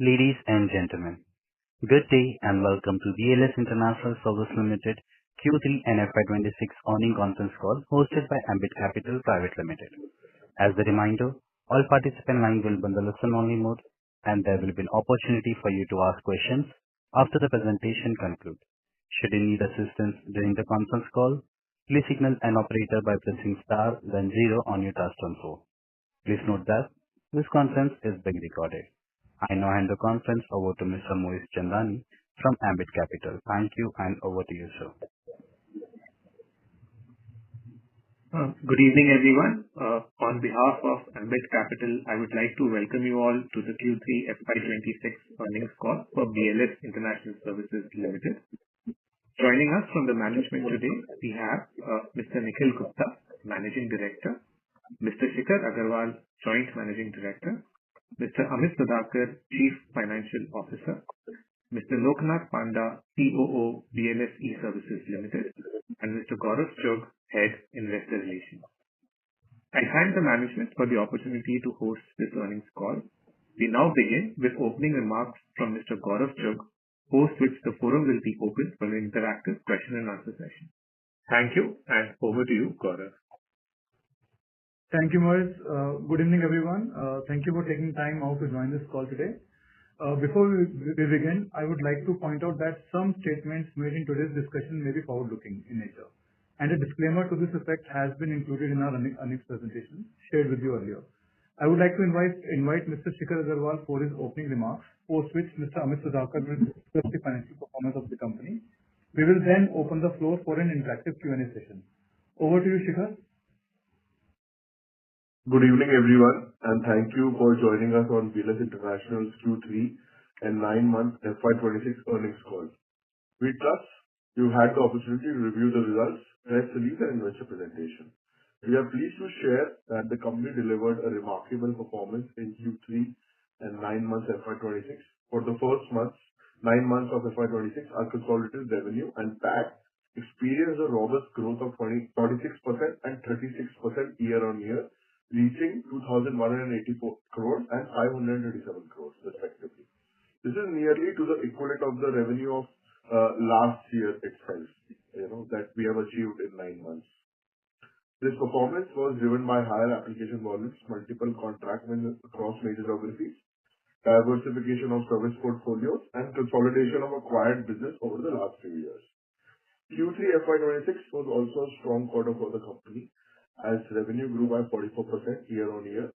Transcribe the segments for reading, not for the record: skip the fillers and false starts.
Ladies and gentlemen, good day and welcome to BLS International Services Limited Q3 and FY26 earnings conference call hosted by Ambit Capital Private Limited. As a reminder, all participant lines will be in the listen-only mode, and there will be an opportunity for you to ask questions after the presentation concludes. Should you need assistance during the conference call, please signal an operator by pressing star then zero on your touchtone phone. Please note that this conference is being recorded. I now hand the conference over to Mr. Moez Chandani from Ambit Capital. Thank you, and over to you, sir. Good evening, everyone. On behalf of Ambit Capital, I would like to welcome you all to the Q3 FY26 earnings call for BLS International Services Limited. Joining us from the management today, we have Mr. Nikhil Gupta, Managing Director, Mr. Shikhar Agarwal, Joint Managing Director, Mr. Amit Sudhakar, Chief Financial Officer, Mr. Loknath Panda, COO, BLS E-Services Limited, and Mr. Gaurav Chugh, Head, Investor Relations. I thank the management for the opportunity to host this earnings call. We now begin with opening remarks from Mr. Gaurav Chugh, post which the forum will be open for an interactive question and answer session. Thank you, and over to you, Gaurav. Thank you, Moez. Good evening, everyone. Thank you for taking time out to join this call today. Before we begin, I would like to point out that some statements made in today's discussion may be forward-looking in nature, and a disclaimer to this effect has been included in our earnings presentation shared with you earlier. I would like to invite Mr. Shikhar Agarwal for his opening remarks, post which Mr. Amit Sudhakar will discuss the financial performance of the company. We will then open the floor for an interactive Q&A session. Over to you, Shikhar. Good evening, everyone, and thank you for joining us on BLS International's Q3 and 9-month FY26 earnings call. We trust you had the opportunity to review the results, press release, and investor presentation. We are pleased to share that the company delivered a remarkable performance in Q3 and 9 months FY26. For the first 9 months of FY26, our consolidated revenue and PAT experienced a robust growth of 46% and 36% year-on-year, reaching 2,184 crores and 537 crores respectively. This is nearly to the equivalent of the revenue of last year itself, that we have achieved in 9 months. This performance was driven by higher application volumes, multiple contract wins across major geographies, diversification of service portfolios, and consolidation of acquired business over the last few years. Q3 FY26 was also a strong quarter for the company, as revenue grew by 44% year-on-year,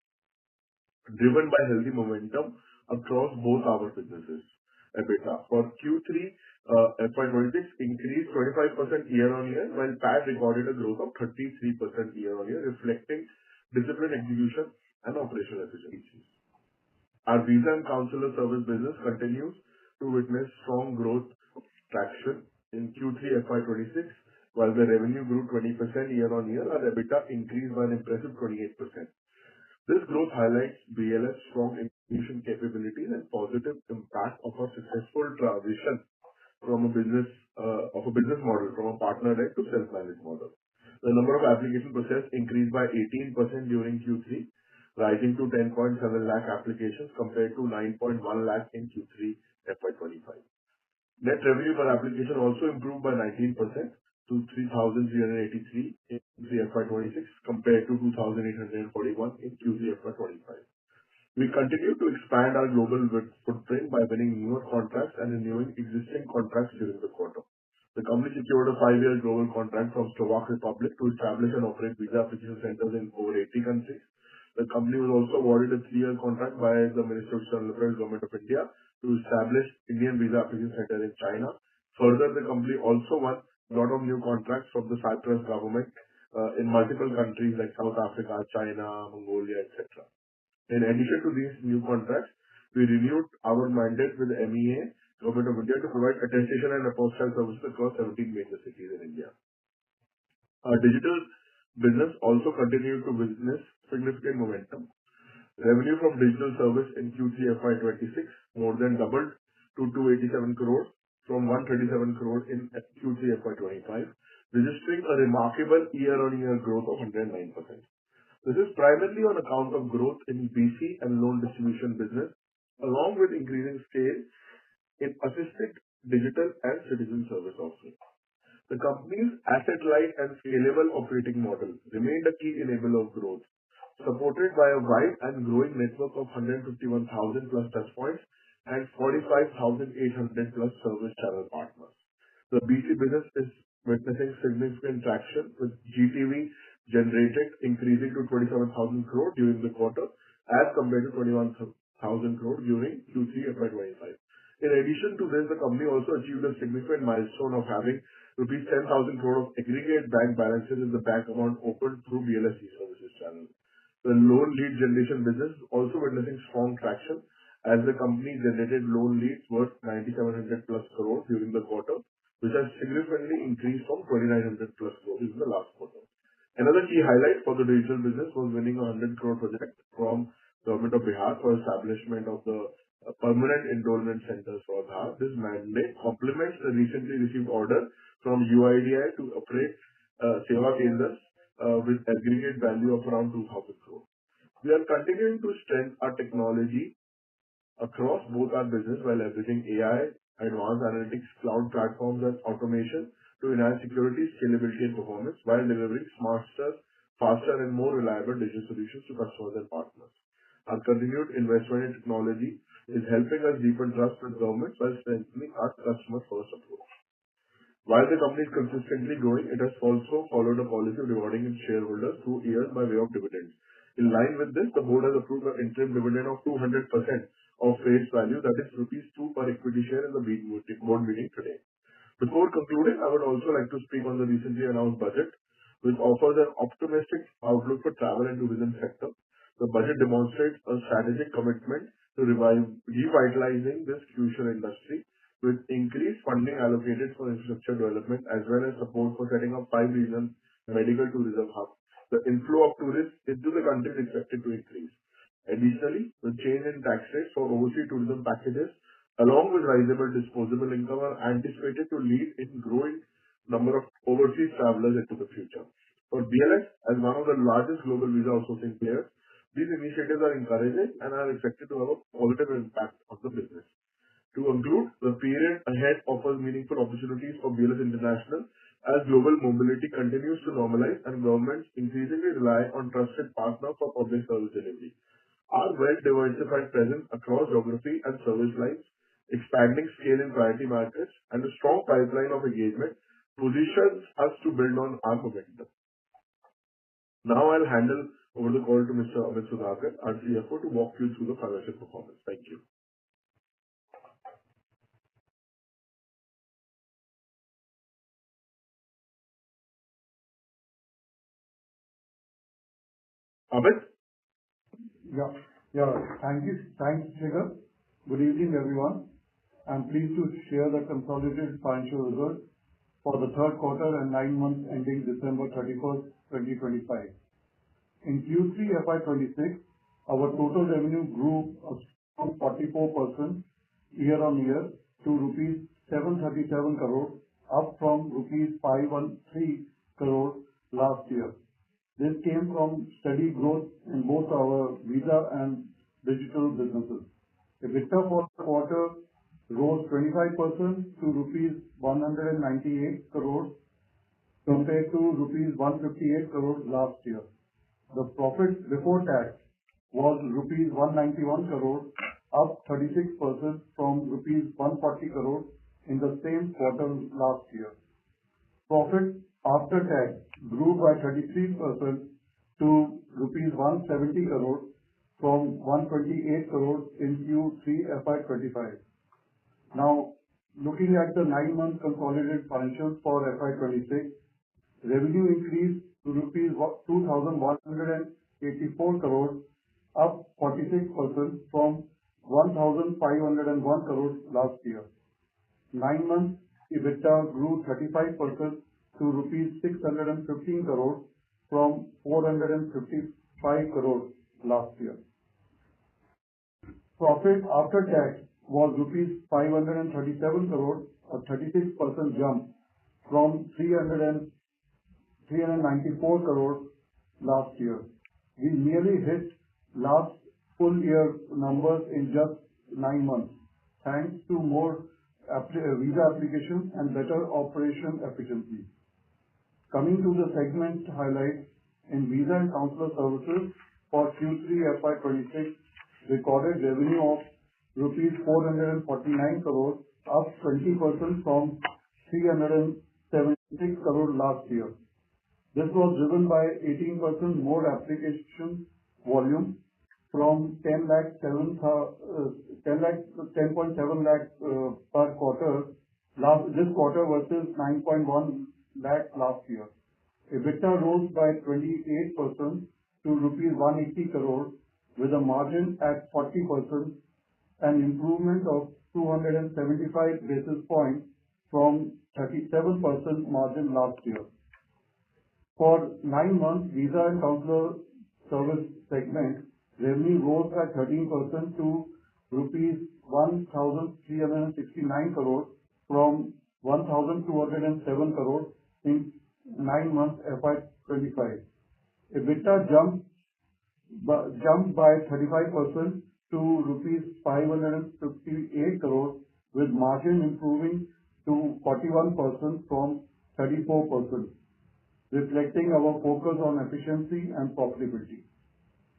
driven by healthy momentum across both our businesses. EBITDA for Q3 FY26 increased 25% year-on-year, while PAT recorded a growth of 33% year-on-year, reflecting disciplined execution and operational efficiencies. Our visa and consular service business continues to witness strong growth traction in Q3 FY26. While the revenue grew 20% year-on-year, our EBITDA increased by an impressive 28%. This growth highlights BLS' strong execution capabilities and positive impact of our successful transition from a business model from a partner-led to self-managed model. The number of application processed increased by 18% during Q3, rising to 10.7 lakh applications compared to 9.1 lakh in Q3 FY25. Net revenue per application also improved by 19% to 3,383 in Q3 FY26 compared to 2,841 in Q3 FY25. We continue to expand our global footprint by winning newer contracts and renewing existing contracts during the quarter. The company secured a 5-year global contract from Slovak Republic to establish and operate visa application centers in over 80 countries. The company was also awarded a 3-year contract by the Ministry of External Affairs, Government of India, to establish Indian visa application center in China. Further, the company also won a lot of new contracts from the Cyprus government in multiple countries like South Africa, China, Mongolia, etc. In addition to these new contracts, we renewed our mandate with the MEA, Government of India, to provide attestation and apostille services across 17 major cities in India. Our digital business also continued to witness significant momentum. Revenue from digital service in Q3 FY26 more than doubled to 287 crores from 137 crores in Q3 FY25, registering a remarkable year-on-year growth of 109%. This is primarily on account of growth in BC and loan distribution business along with increasing scale in assisted digital and citizen service offerings. The company's asset-light and scalable operating model remained a key enabler of growth, supported by a wide and growing network of 151,000+ touchpoints and 45,800+ service channel partners. The BC business is witnessing significant traction, with GTV generated increasing to 27,000 crore during the quarter as compared to 21,000 crore during Q3 FY25. In addition to this, the company also achieved a significant milestone of having rupees 10,000 crore of aggregate bank balances in the bank account opened through BLS services channel. The loan lead generation business is also witnessing strong traction as the company generated loan leads worth 9,700+ crore during the quarter, which has significantly increased from 2,900+ crore in the last quarter. Another key highlight for the digital business was winning a 100 crore project from Government of Bihar for establishment of the permanent enrollment centers for Bihar. This mandate complements the recently received order from UIDAI to operate Seva Kendras with aggregate value of around 2,000 crore. We are continuing to strengthen our technology across both our business while leveraging AI, advanced analytics, cloud platforms, and automation to enhance security, scalability, and performance while delivering smarter, faster, and more reliable digital solutions to customers and partners. Our continued investment in technology is helping us deepen trust with governments while strengthening our customer-first approach. While the company is consistently growing, it has also followed a policy of rewarding its shareholders through years by way of dividends. In line with this, the board has approved an interim dividend of 200% of face value, that is rupees 2 per equity share in the board meeting today. Before concluding, I would also like to speak on the recently announced budget, which offers an optimistic outlook for travel and tourism sector. The budget demonstrates a strategic commitment to revitalizing this crucial industry, with increased funding allocated for infrastructure development as well as support for setting up 5 regional medical tourism hubs. The inflow of tourists into the country is expected to increase. Additionally, the change in tax rates for overseas tourism packages, along with risable disposable income, are anticipated to lead in growing number of overseas travelers into the future. For BLS, as one of the largest global visa outsourcing players, these initiatives are encouraging and are expected to have a positive impact on the business. To conclude, the period ahead offers meaningful opportunities for BLS International as global mobility continues to normalize and governments increasingly rely on trusted partners for public service delivery. Our well-diversified presence across geography and service lines, expanding scale in priority markets, and a strong pipeline of engagement positions us to build on our momentum. Now I'll hand over the call to Mr. Amit Sudhakar, our CFO, to walk you through the financial performance. Thank you. Amit? Thanks, Shikhar. Good evening, everyone. I'm pleased to share the consolidated financial results for the third quarter and 9 months ending December 31st, 2025. In Q3 FY26, our total revenue grew a strong 44% year-on-year to rupees 737 crore, up from rupees 513 crore last year. This came from steady growth in both our visa and digital businesses. EBITDA for the quarter rose 25% to rupees 198 crore compared to rupees 158 crore last year. The profit before tax was rupees 191 crore, up 36% from rupees 140 crore in the same quarter last year. Profit after tax grew by 33% to rupees 170 crore from 128 crore in Q3 FY25. Now, looking at the 9-month consolidated financials for FY26, revenue increased to rupees 2,184 crore, up 46% from 1,501 crore last year. 9 months EBITDA grew 35% to rupees 615 crore from 455 crore last year. Profit after tax was rupees 537 crore, a 36% jump from 394 crore last year. We nearly hit last full year numbers in just 9 months, thanks to more visa applications and better operation efficiency. Coming to the segment highlights, in visa and consular services for Q3 FY26, recorded revenue of rupees 449 crores, up 20% from 376 crore last year. This was driven by 18% more application volume from 10.7 lakh per quarter this quarter versus 9.1 lakh last year. EBITDA rose by 28% to rupees 180 crore with a margin at 40%, an improvement of 275 basis points from 37% margin last year. For 9 months, visa and consular service segment revenue rose by 13% to rupees 1,369 crores from 1,207 crores in 9 months FY25. EBITDA jumped by 35% to rupees 558 crores, with margin improving to 41% from 34%, reflecting our focus on efficiency and profitability.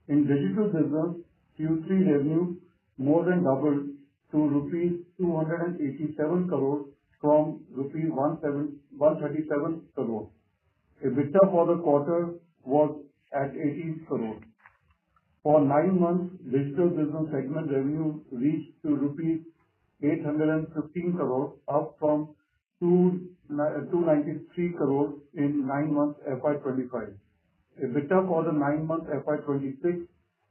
In digital business, Q3 revenue more than doubled to rupees 287 crores from rupees 137 crores. EBITDA for the quarter was at 18 crores. For 9 months, digital business segment revenue reached to rupees 815 crores, up from 293 crores in 9 months FY25. EBITDA for the 9 months FY26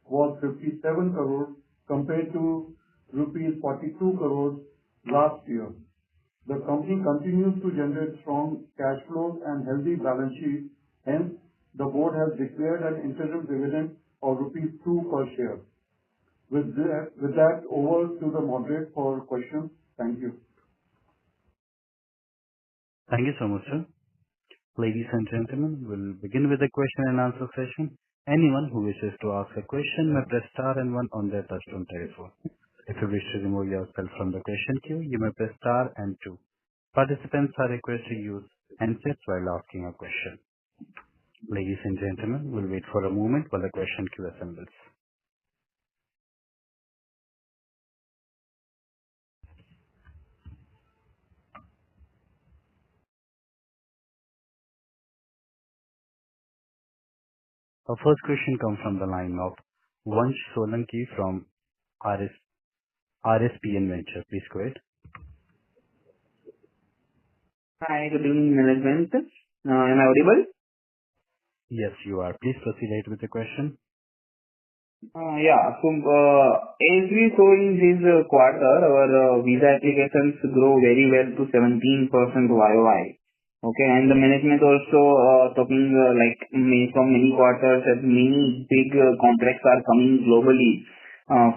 was 57 crores compared to rupees 42 crores last year. The company continues to generate strong cash flows and healthy balance sheet. Hence, the board has declared an interim dividend of rupees 2 per share. With that, over to the moderator for questions. Thank you. Thank you so much, sir. Ladies and gentlemen, we'll begin with the question and answer session. Anyone who wishes to ask a question may press star and 1 on their touchtone telephone. If you wish to remove yourself from the question queue, you may press star and 2. Participants are requested to use handsets while asking a question. Ladies and gentlemen, we'll wait for a moment while the question queue assembles. Our first question comes from the line of Vansh Solanki from RSPN Venture. Please go ahead. Hi, good evening, management. Am I audible? Yes, you are. Please proceed ahead with the question. As we saw in this quarter, our visa applications grow very well to 17% YOY. Okay, and the management also talking from many quarters that many big contracts are coming globally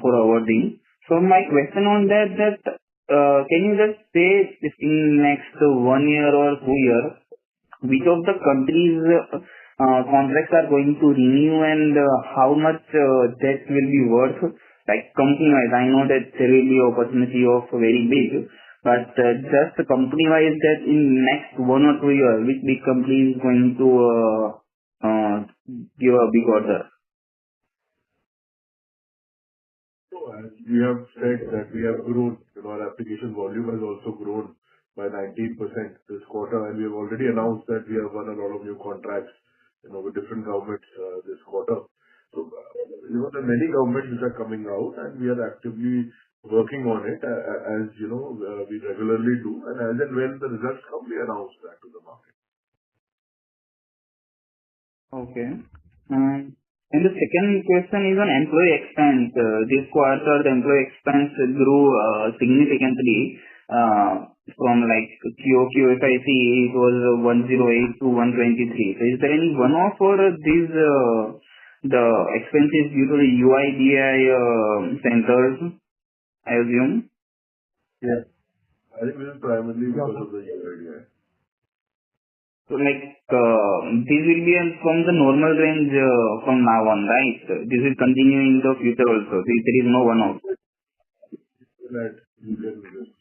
for awarding. So my question on that can you just say if in next 1 year or 2 years, which of the countries contracts are going to renew and how much that will be worth, like company-wise? I know that there will be opportunity of very big, but just company-wise that in next 1 or 2 years, which big company is going to give a big order? So as we have said that we have grown, our application volume has also grown by 19% this quarter, and we have already announced that we have won a lot of new contracts, with different governments this quarter. So, there are many governments which are coming out, and we are actively working on it, as we regularly do, and as and when the results come, we announce that to the market. Okay. And the second question is on employee expense. This quarter, the employee expense grew significantly from QOQ, if I see, it was 108 to 123. So is there any one-off for these the expenses due to the UIDAI centers, I assume? Yes. I think this is primarily because of the UIDAI. So this will be from the normal range from now on, right? This will continue in the future also. So there is no one-off. that you can invest.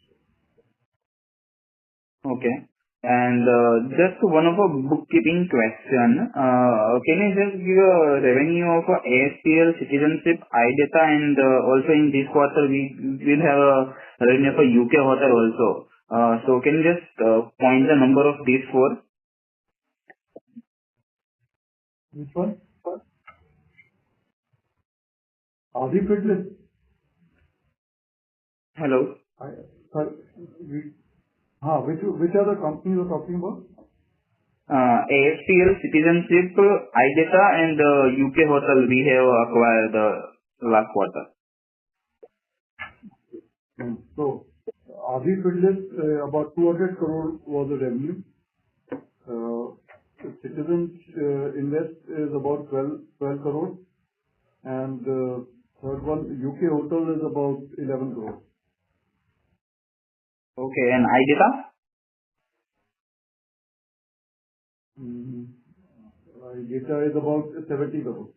Okay. And just one of a bookkeeping question. Can you just give a revenue of a ASPL citizenship, iData, and also in this quarter we will have a revenue of a UK hotel also. So can you just point the number of these four? Which one? Aadi Fitness. Hello. Which are the companies you're talking about? ASPL citizenship, iData, and UK hotel we have acquired last quarter. So, Aadi Fitness, about 200 crore was the revenue. Citizen Invest is about 12 crore. And third one, UK hotel is about 11 crore. Okay, and iData? Data is about 70 crore.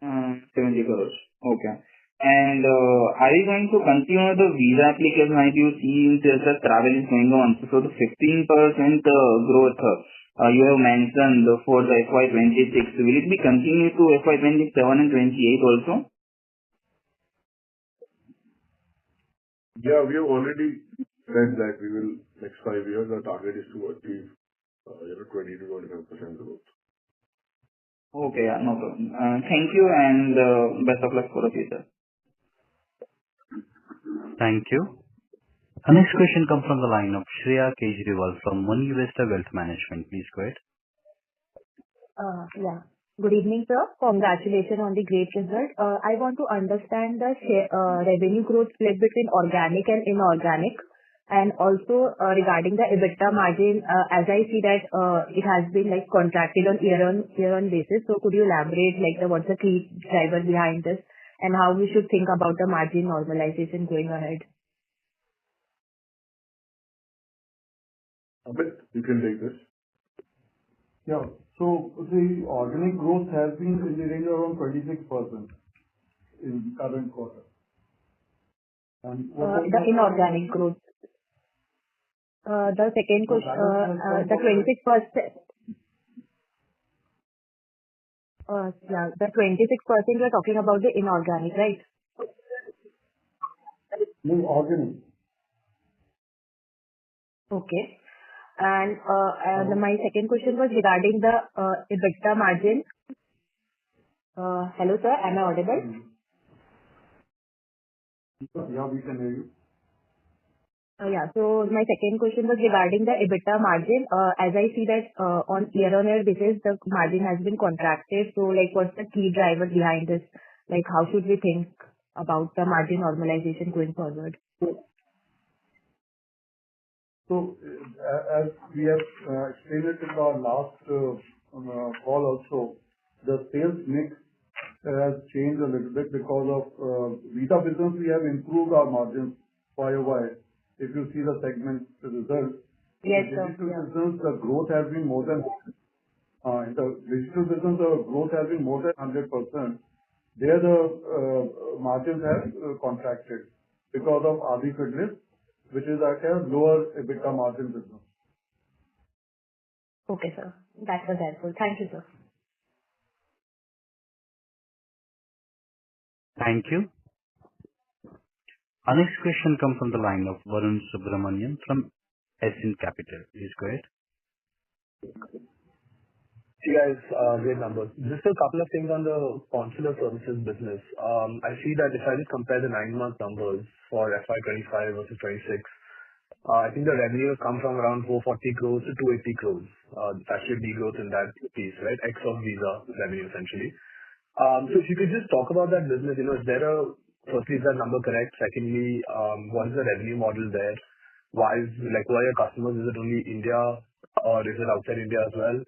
70 crores. Okay. And are you going to continue the visa application as you see since the travel is going on? So the 15% growth you have mentioned for the FY26, will it be continued to FY27 and 28 also? Yeah, we have already said that we will, next 5 years, our target is to achieve 20 to 25% growth. Okay, yeah, no problem. Thank you and best of luck for the future. Thank you. Our next question comes from the line of Shreya Kejriwal from Money Investor Wealth Management. Please go ahead. Yeah. Good evening, sir. Congratulations on the great result. I want to understand the revenue growth split between organic and inorganic, and also regarding the EBITDA margin, as I see that it has been like contracted on year-on basis. So could you elaborate what's the key driver behind this and how we should think about the margin normalization going ahead? Amit, you can take this. Yeah. So the organic growth has been in the range of around 26% in current quarter. And the inorganic growth. The second question, the 26%. Yeah, the 26% you're talking about the inorganic, right? No, organic. Okay. And my second question was regarding the EBITDA margin. Hello, sir. Am I audible? Yeah, we can hear you. Yeah. So my second question was regarding the EBITDA margin. As I see that on year-on-year basis, the margin has been contracted. So what's the key driver behind this? How should we think about the margin normalization going forward? So, as we have explained it in our last call also, the sales mix has changed a little bit because of visa business. We have improved our margins YOY. If you see the segment results, yes, in the digital business, the growth has been more than 100%. There, the margins have contracted because of Aadi Fitness, which is at a lower EBITDA margin business. Okay, sir. That was helpful. Thank you, sir. Thank you. Our next question comes from the line of Varun Subramanian from Ascent Capital. Please go ahead. Hey guys, great numbers. Just a couple of things on the consular services business. I see that if I just compare the 9-month numbers for FY25 versus 26, I think the revenue has come from around 440 crores to 280 crores. It's actually degrowth in that piece, right? X of visa revenue essentially. So if you could just talk about that business, firstly, is that number correct? Secondly, what is the revenue model there? Who are your customers? Is it only India or is it outside India as well?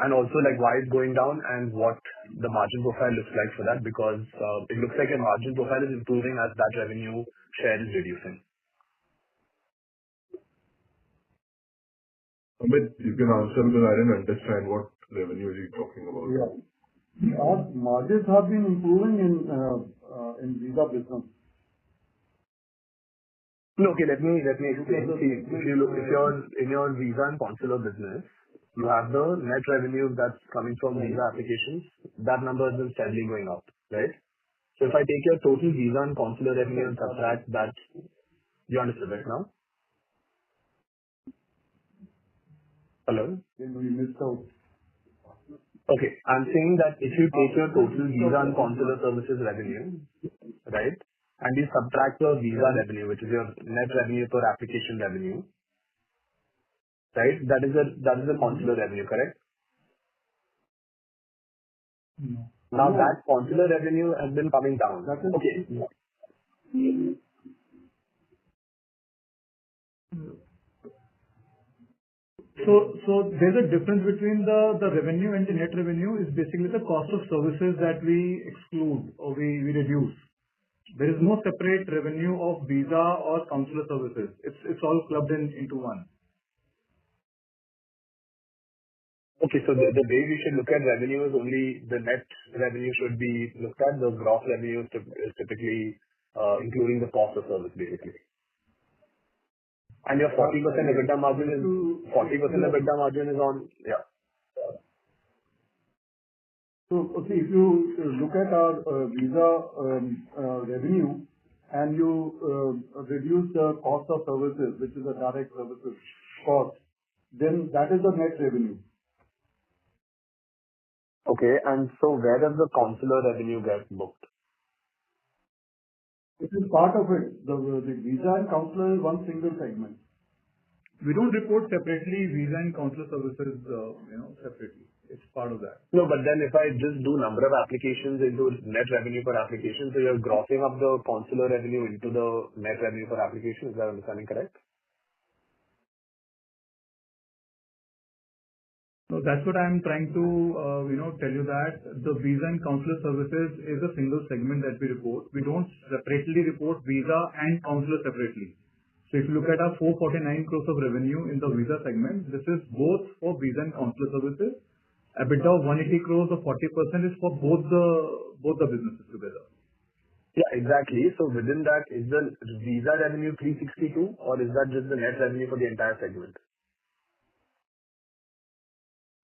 And also why it's going down and what the margin profile looks like for that, because it looks like a margin profile is improving as that revenue share is reducing. Amit, you can answer because I didn't understand what revenue you're talking about. Yeah. Our margins have been improving in visa business. No, okay, let me explain. See, if you're in your visa and consular business, you have the net revenue that's coming from visa applications. That number has been steadily going up, right? So if I take your total visa and consular revenue and subtract that, you understood right now? Hello? We missed out. Okay. I'm saying that if you take your total visa and consular services revenue, right, and you subtract your visa revenue, which is your net revenue per application revenue, right? That is the consular revenue, correct? No. Now that consular revenue has been coming down. That is Okay. So there's a difference between the revenue and the net revenue is basically the cost of services that we exclude or we reduce. There is no separate revenue of visa or consular services. It's all clubbed into one. Okay. So the way we should look at revenue is only the net revenue should be looked at. The gross revenue is typically including the cost of service, basically. And your 40% EBITDA margin is on, yeah. So, okay, if you look at our visa revenue and you reduce the cost of services, which is a direct services cost, then that is the net revenue. Okay. And so where does the consular revenue get booked? It is part of it. The visa and consular is one single segment. We don't report separately visa and consular services, separately. It's part of that. No, but then if I just do number of applications into net revenue per application, so you're grossing up the consular revenue into the net revenue per application. Is that understanding correct? So that's what I'm trying to, tell you that the visa and consular services is a single segment that we report. We don't separately report visa and consular separately. So if you look at our 449 crores of revenue in the visa segment, this is both for visa and consular services. EBITDA of 180 crores of 40% is for both the businesses together. Yeah, exactly. So within that, is the visa revenue 362 or is that just the net revenue for the entire segment?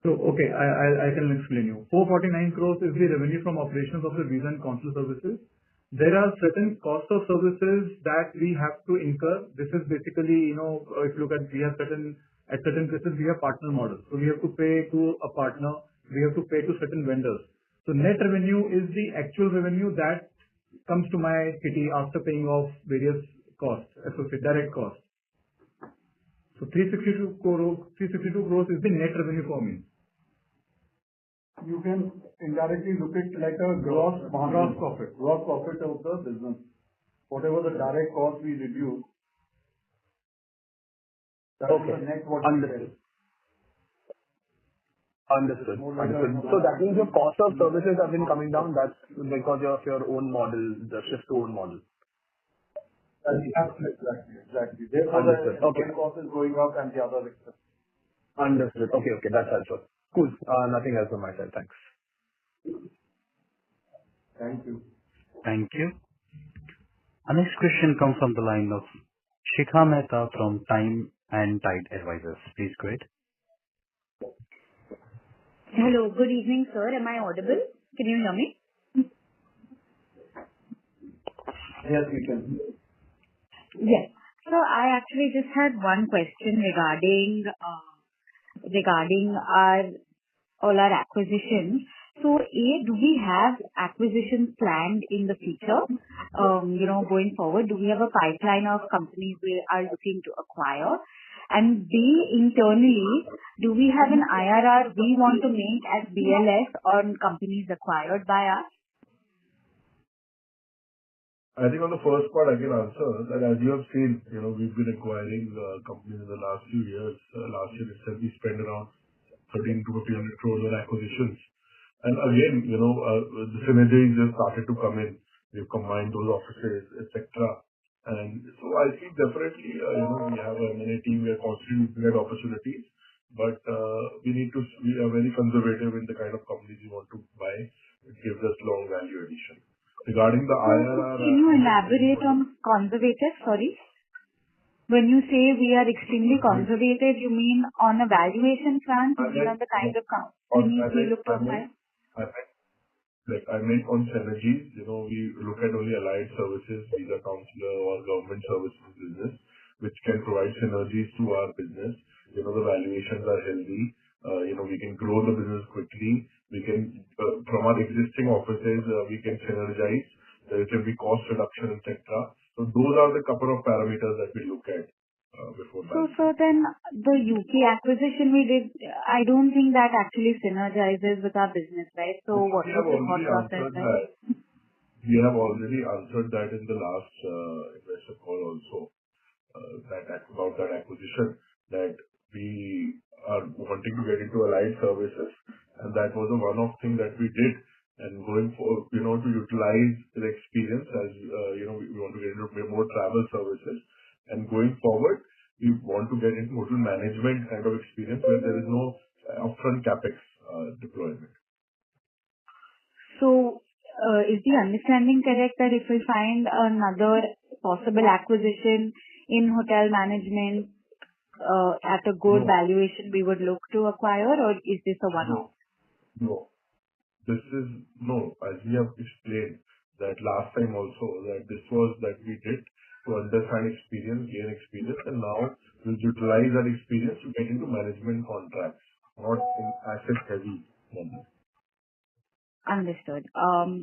So, okay, I can explain you. 449 crores is the revenue from operations of the visa and consular services. There are certain cost of services that we have to incur. This is basically, if you look at, at certain places, we have partner models. So we have to pay to a partner, we have to pay to certain vendors. So net revenue is the actual revenue that comes to my kitty after paying off various costs, associated direct costs. So 362 crores is the net revenue for me. You can indirectly look at like a gross profit of the business. Whatever the direct cost we reduce, that is the net what we get. Understood. So that means your cost of services have been coming down. That's because of your own model, the shift to own model. Exactly. Therefore, the cost is going up and the other expenses. Understood. Okay. That's helpful. Cool. Nothing else on my side. Thanks. Thank you. Thank you. Our next question comes from the line of Shikha Mehta from Time and Tide Advisors. Please go ahead. Hello. Good evening, sir. Am I audible? Can you hear me? Yes, we can. Yes. So I actually just had one question regarding all our acquisitions. So, do we have acquisitions planned in the future? Going forward, do we have a pipeline of companies we are looking to acquire? And B, internally, do we have an IRR we want to make as BLS on companies acquired by us? I think on the first part, I can answer that as you have seen, we've been acquiring companies in the last few years. Last year itself, we spent around 13 to 1500 crores on acquisitions. And again, the synergies just started to come in. We've combined those offices, etc. And so I think definitely, we have an M&A team. We are constantly looking at opportunities, but we are very conservative in the kind of companies we want to buy. It gives us long value addition. Regarding the IRR, can you elaborate on conservative? Sorry. When you say we are extremely conservative, you mean on a valuation front, you mean on the kind of companies we look to acquire? I meant on synergies, we look at only allied services, visa counselor or government services business, which can provide synergies to our business. The valuations are healthy. We can grow the business quickly. We can, from our existing offices, we can synergize. There can be cost reduction, etc. So those are the couple of parameters that we look at before that. So then the UK acquisition we did, I don't think that actually synergizes with our business, right? So what was the thought process there? We have already answered that in the last investor call also, about that acquisition, that we are wanting to get into allied services, and that was a one-off thing that we did. And going forward, to utilize the experience as, we want to get into more travel services. And going forward, we want to get into hotel management kind of experience where there is no upfront capex deployment. So, is the understanding correct that if we find another possible acquisition in hotel management at a good valuation, we would look to acquire, or is this a one-off? No. As we have explained that last time also, that this was that we did to understand experience, gain experience, and now we'll utilize that experience to get into management contracts, not in asset-heavy manner. Understood. Yeah,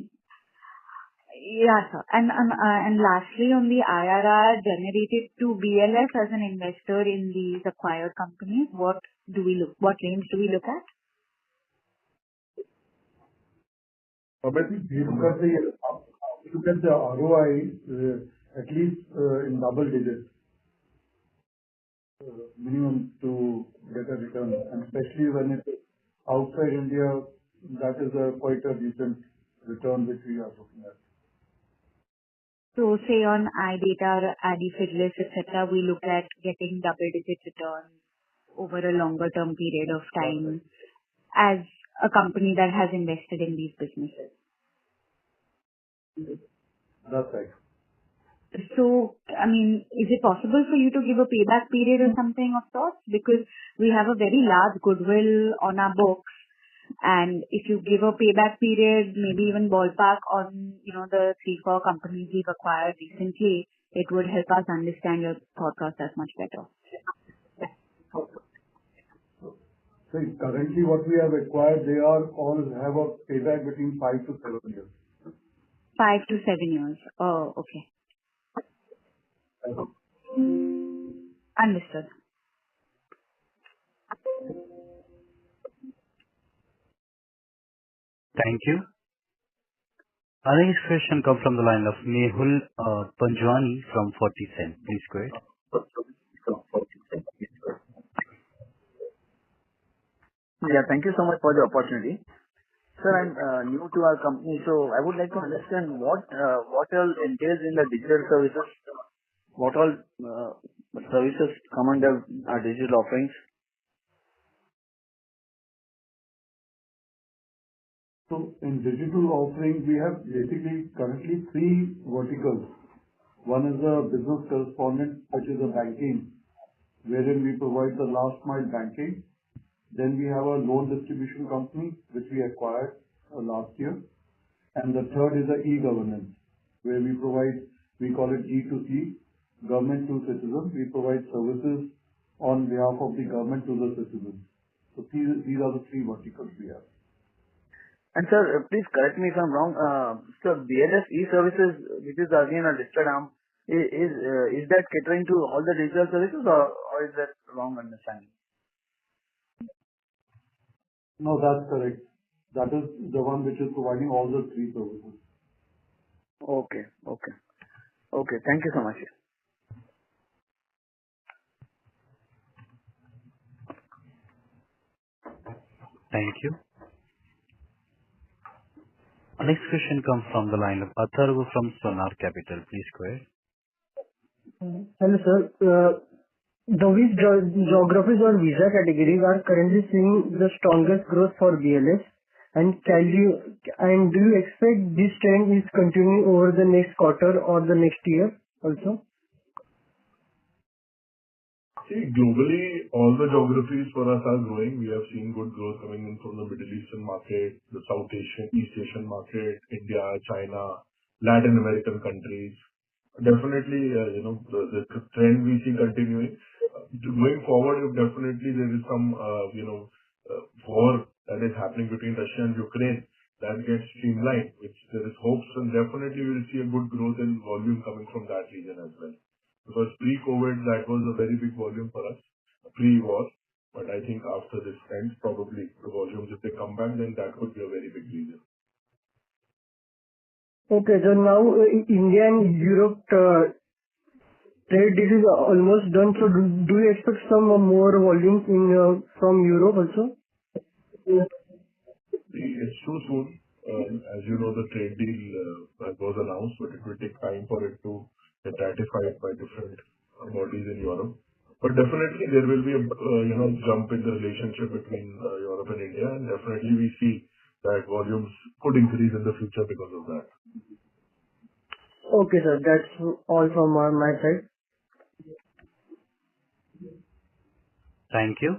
sir. And lastly, on the IRR generated to BLS as an investor in these acquired companies, what range do we look at? We look at the ROI at least in double digits minimum to get a return, and especially when it's outside India, that is quite a decent return which we are looking at. So say on iData, Adifidlist, etc., we look at getting double-digit returns over a longer term period of time as a company that has invested in these businesses. That's right. So, is it possible for you to give a payback period or something of sorts? Because we have a very large goodwill on our books, and if you give a payback period, maybe even ballpark on, the 3-4 companies we've acquired recently, it would help us understand your thought process much better. So currently what we have acquired, they all have a payback between 5 to 7 years. 5 to 7 years. Oh, okay. Understood. Thank you. Our next question comes from the line of Mehul Panjwani from 40 Cent. Please go ahead. Yeah, thank you so much for the opportunity. Sir, I'm new to our company, so I would like to understand what all entails in the digital services. What all services come under our digital offerings? So in digital offerings, we have basically currently 3 verticals. One is a business correspondent, which is a banking, wherein we provide the last mile banking. Then we have a loan distribution company, which we acquired last year. And the third is the e-governance, where we call it G2C, government to citizen. We provide services on behalf of the government to the citizens. So these are the 3 verticals we have. And sir, please correct me if I'm wrong. So BLS e-services, which is again a listed arm, is that catering to all the digital services, or is that wrong understanding? No, that's correct. That is the one which is providing all the 3 services. Okay. Thank you so much. Thank you. Our next question comes from the line of Atharva from Sonar Capital. Please go ahead. Hello, sir. Which geographies or visa categories are currently seeing the strongest growth for BLS? And do you expect this trend is continuing over the next quarter or the next year also? See, globally, all the geographies for us are growing. We have seen good growth coming in from the Middle Eastern market, the South Asian, East Asian market, India, China, Latin American countries. Definitely, the trend we see continuing. Going forward, if definitely there is some, war that is happening between Russia and Ukraine, that gets streamlined, which there is hopes, and definitely we will see a good growth in volume coming from that region as well. Because pre-COVID, that was a very big volume for us, pre-war. But I think after this ends, probably the volumes, if they come back, then that could be a very big reason. Okay, so now India and Europe trade deal is almost done. So do you expect some more volumes from Europe also? It's too soon. As you know, the trade deal was announced, but it will take time for it to get ratified by different bodies in Europe. But definitely there will be a jump in the relationship between Europe and India, and definitely we see that volumes could increase in the future because of that. Okay, sir. That's all from my side. Thank you.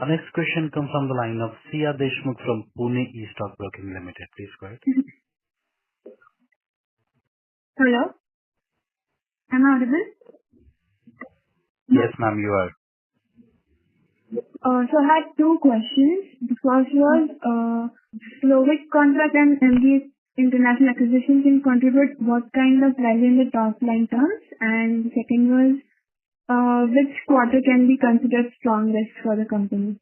Our next question comes from the line of Sia Deshmukh from Pune E-Stock Broking Limited. Please go ahead. Hello? Am I audible? Yes, ma'am, you are. So I had two questions. The first was, Slovak contract and MD international acquisition can contribute what kind of value in the top line terms? And the second was, which quarter can be considered strongest for the company?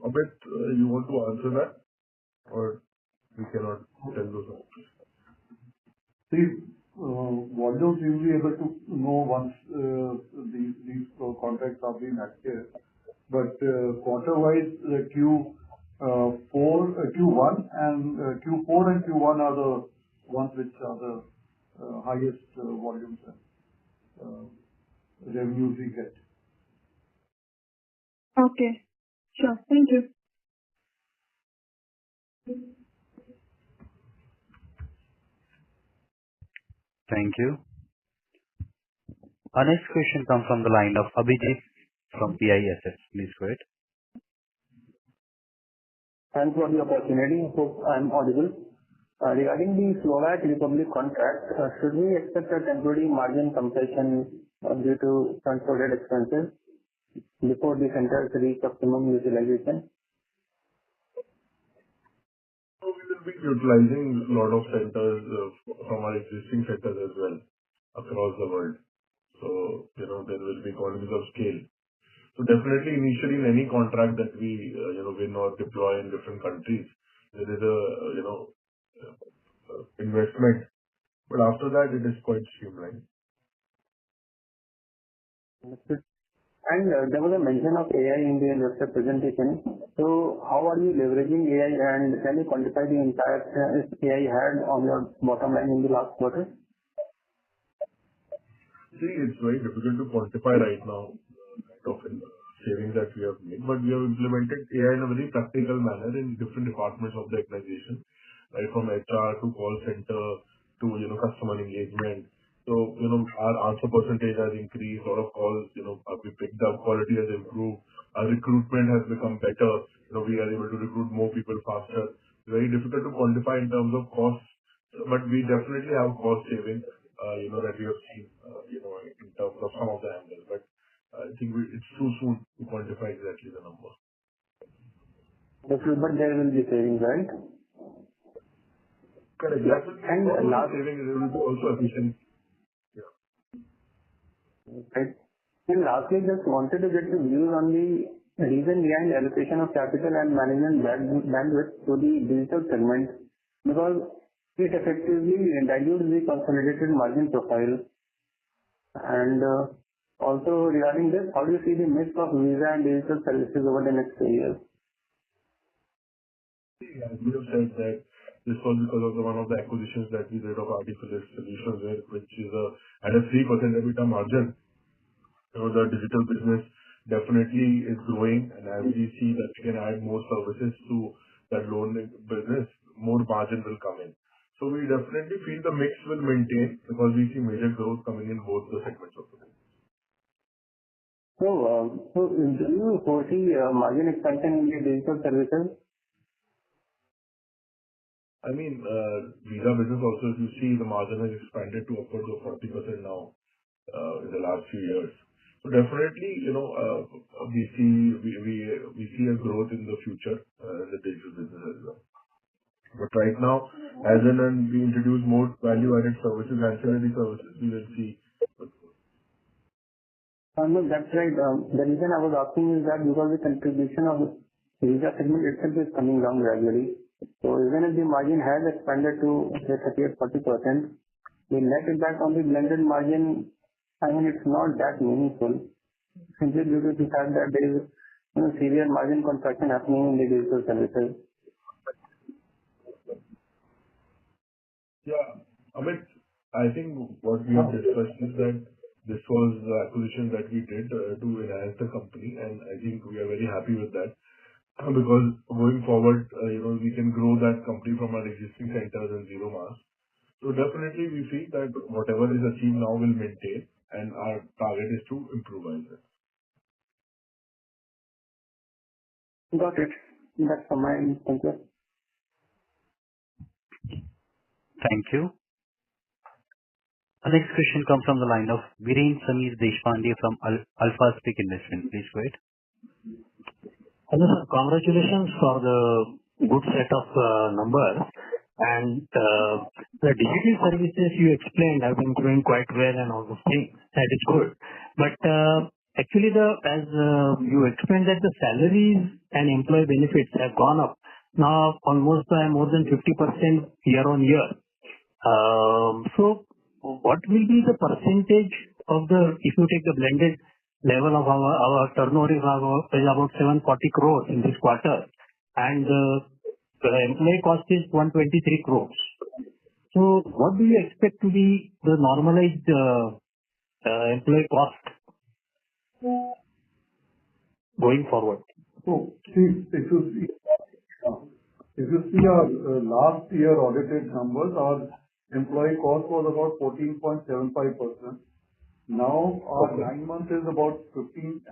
Amit, you want to answer that? Or we cannot tell those answers? See, volumes we will be able to know once these contracts are being active. But quarter-wise, Q1 and Q4 and Q1 are the ones which are the highest volumes and revenues we get. Okay. Sure. Thank you. Thank you. Our next question comes from the line of Abhijit from PISS. Please go ahead. Thanks for the opportunity. Hope I'm audible. Regarding the Slovak Republic contract, should we expect a temporary margin compression due to front-loaded expenses before the centers reach optimum utilization? We will be utilizing a lot of centers from our existing centers as well across the world. So, there will be economies of scale. So definitely initially in any contract that we, win or deploy in different countries, there is a, investment. But after that, it is quite streamlined. Understood. And there was a mention of AI in the investor presentation. So how are you leveraging AI, and can you quantify the impact AI had on your bottom line in the last quarter? See, it's very difficult to quantify right now of savings that we have made, but we have implemented AI in a very practical manner in different departments of the organization, right from HR to call center to, customer engagement. So, our answer percentage has increased, a lot of calls, we picked up, quality has improved, our recruitment has become better, we are able to recruit more people faster. Very difficult to quantify in terms of costs, but we definitely have cost saving, that we have seen, in terms of some of the angles. But I think it's too soon to quantify exactly the number. But there will be savings, right? Correct. And last saving will be also efficient. Yeah. Right. And lastly, just wanted to get your views on the reason behind allocation of capital and management bandwidth to the digital segment, because it effectively dilutes the consolidated margin profile. And also regarding this, how do you see the mix of visa and digital services over the next 2 years? As we have said that this was because of one of the acquisitions that we did of Artificial Solutions, which is at a 3% EBITDA margin. The digital business definitely is growing, and as we see that we can add more services to that loan business, more margin will come in. So we definitely feel the mix will maintain because we see major growth coming in both the segments of the business. So do you foresee margin expansion in the digital services? I mean, visa business also, if you see, the margin has expanded to upwards of 40% now in the last few years. So definitely, we see a growth in the future in the digital business as well. But right now, as and when we introduce more value-added services, ancillary services, we will see. No, that's right. The reason I was asking is that because the contribution of the visa segment itself is coming down gradually. So even if the margin has expanded to say 30 or 40%, the net impact on the blended margin, I mean, it's not that meaningful, simply due to the fact that there is severe margin contraction happening in the digital services. Yeah, Amit, I think what we have discussed is that this was the acquisition that we did to enhance the company, and I think we are very happy with that. Because going forward, we can grow that company from our existing centers in zero mass. So definitely we feel that whatever is achieved now will maintain, and our target is to improve as well. Got it. That's from my end. Thank you. Thank you. The next question comes from the line of Viren Samir Deshpande from Alpha Speak Investment. Please go ahead. Hello, sir. Congratulations for the good set of numbers. And the digital services you explained have been growing quite well and all those things. That is good. But actually, as you explained that the salaries and employee benefits have gone up now almost by more than 50% year on year. So what will be the percentage of if you take the blended level of our turnover is about 740 crores in this quarter, and the employee cost is 123 crores. So what do you expect to be the normalized employee cost going forward? So if you see our last year audited numbers, our employee cost was about 14.75%. Now our 9 months is about 15.5%.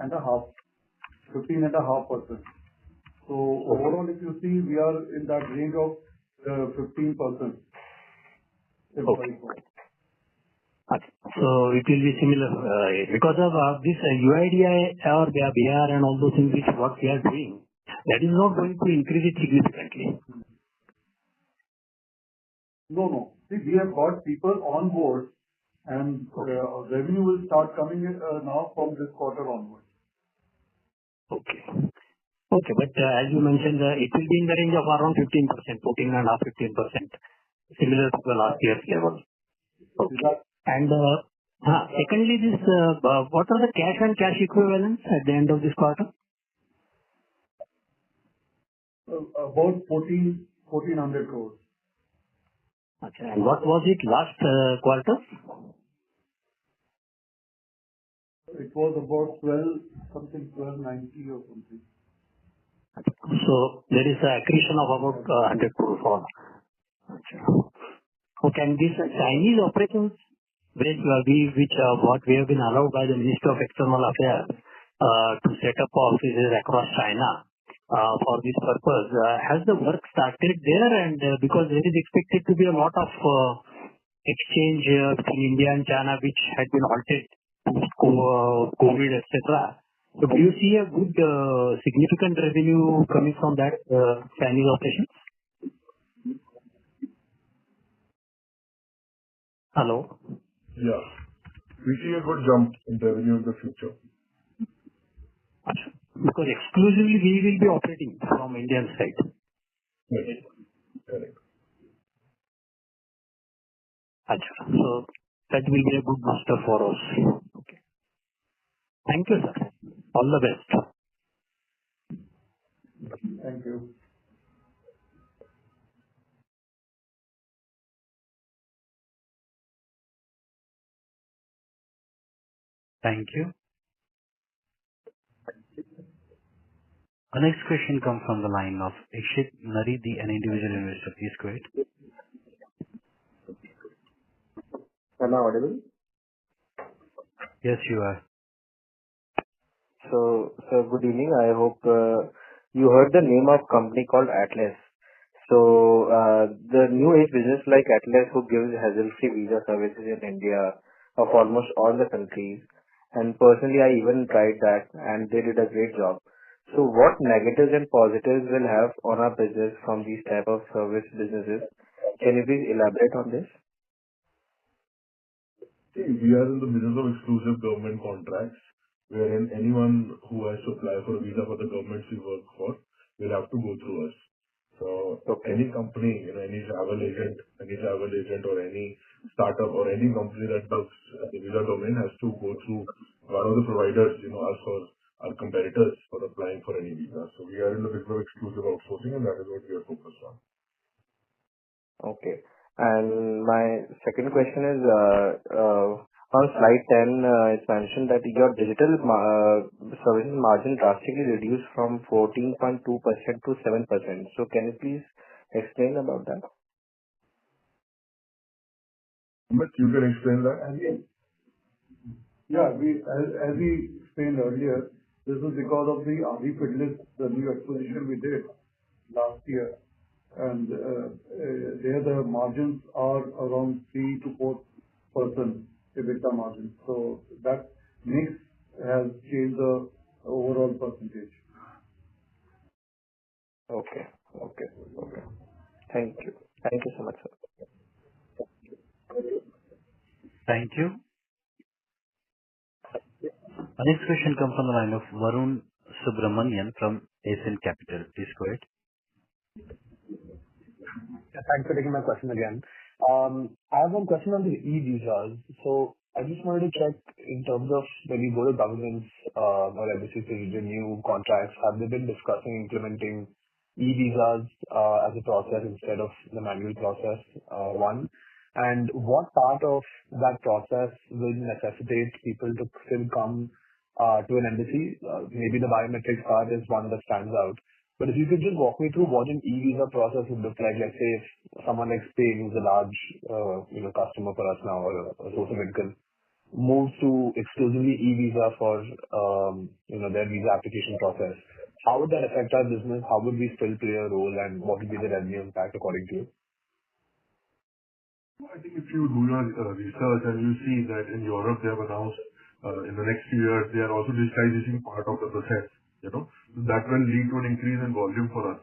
So overall, if you see, we are in that range of 15% employee cost. Okay. So it will be similar because of this UIDI or the BR and all those things which what we are doing, that is not going to increase it significantly. No. See, we have got people on board, and revenue will start coming in now from this quarter onwards. Okay. Okay, but as you mentioned, it will be in the range of around 15%, 14.5%, 15%, similar to the last year's level. Okay. And secondly, what are the cash and cash equivalents at the end of this quarter? About 1,400 crores. Okay. And what was it last quarter? It was about 1290 or something. So there is an accretion of about 100 crores. Okay. And these Chinese operations, what we have been allowed by the Ministry of External Affairs to set up offices across China for this purpose, has the work started there? And because there is expected to be a lot of exchange between India and China, which had been halted COVID, etc. So do you see a good significant revenue coming from that Chinese operations? Hello? Yeah. We see a good jump in revenue in the future. Because exclusively we will be operating from Indian side. Yes. Correct. So that will be a good booster for us. Okay. Thank you, sir. All the best. Thank you. Thank you. Our next question comes from the line of Ikshit Naridi, an individual investor. Please go ahead. Am I audible? Yes, you are. So good evening. I hope you heard the name of company called Atlas. So the new age business like Atlas who gives hassle-free visa services in India of almost all the countries. And personally, I even tried that and they did a great job. So what negatives and positives will have on our business from these type of service businesses? Can you please elaborate on this? See, we are in the business of exclusive government contracts, wherein anyone who has to apply for a visa for the governments we work for will have to go through us. So any company, any travel agent or any startup or any company that does the visa domain has to go through one of the providers, us or our competitors for applying for any visa. So we are in the business of exclusive outsourcing, and that is what we are focused on. Okay. And my second question is, on slide 10, it's mentioned that your digital services margin drastically reduced from 14.2% to 7%. So can you please explain about that? But you can explain that. Yeah, as we explained earlier, this is because of the RV Fitness, the new acquisition we did last year. And there the margins are around 3 to 4% EBITDA margin. So that mix has changed the overall percentage. Okay. Thank you. Thank you so much, sir. Thank you. Our next question comes from the line of Varun Subramanian from Asian Capital. Please go ahead. Thanks for taking my question again. I have one question on the e-visas. So I just wanted to check in terms of when you go to governments or embassies to renew contracts, have they been discussing implementing e-visas as a process instead of the manual process? One. And what part of that process will necessitate people to still come to an embassy? Maybe the biometric part is one that stands out. But if you could just walk me through what an e-visa process would look like, let's say if someone like Spain, who's a large customer for us now, or a source of income, moves to exclusively e-visa for their visa application process, how would that affect our business? How would we still play a role, and what would be the revenue impact according to you? I think if you do your research and you see that in Europe they have announced in the next few years they are also digitizing part of the process, that will lead to an increase in volume for us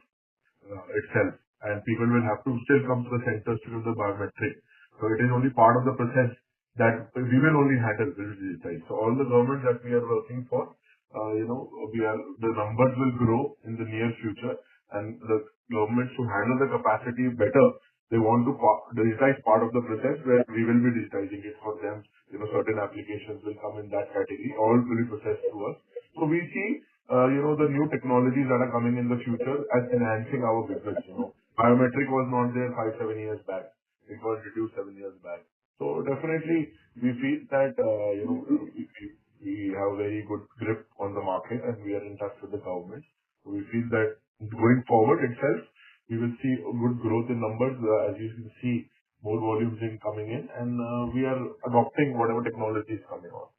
itself. And people will have to still come to the centers to do the biometric. So it is only part of the process that we will only handle will digitize. So all the governments that we are working for, the numbers will grow in the near future, and the governments to handle the capacity better, they want to digitize part of the process where we will be digitizing it for them. Certain applications will come in that category. All will be processed through us. So we see, the new technologies that are coming in the future as enhancing our business. Biometric was not there 5-7 years back. It was reduced 7 years back. So definitely we feel that, we have very good grip on the market and we are in touch with the government. So we feel that going forward itself, we will see a good growth in numbers. As you can see, more volumes coming in, and we are adopting whatever technology is coming on.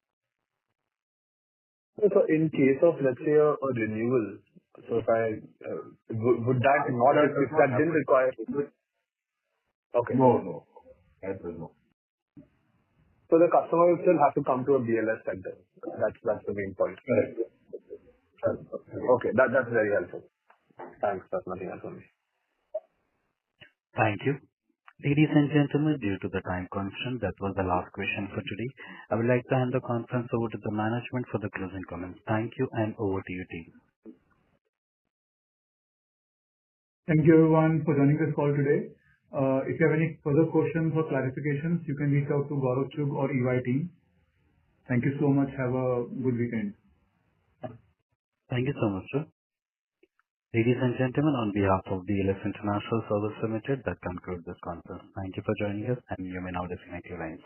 So in case of, let's say, a renewal, so if would that not, if that didn't require... Okay. No. That will not. So the customer will still have to come to a BLS center. That's the main point. Correct. Okay, that's very helpful. Thanks. That's nothing else on me. Thank you. Ladies and gentlemen, due to the time constraint, that was the last question for today. I would like to hand the conference over to the management for the closing comments. Thank you, and over to you, team. Thank you everyone for joining this call today. If you have any further questions or clarifications, you can reach out to Gaurav Chugh or EY team. Thank you so much. Have a good weekend. Thank you so much, sir. Ladies and gentlemen, on behalf of BLS International Service Limited, that concludes this conference. Thank you for joining us, and you may now disconnect your lines.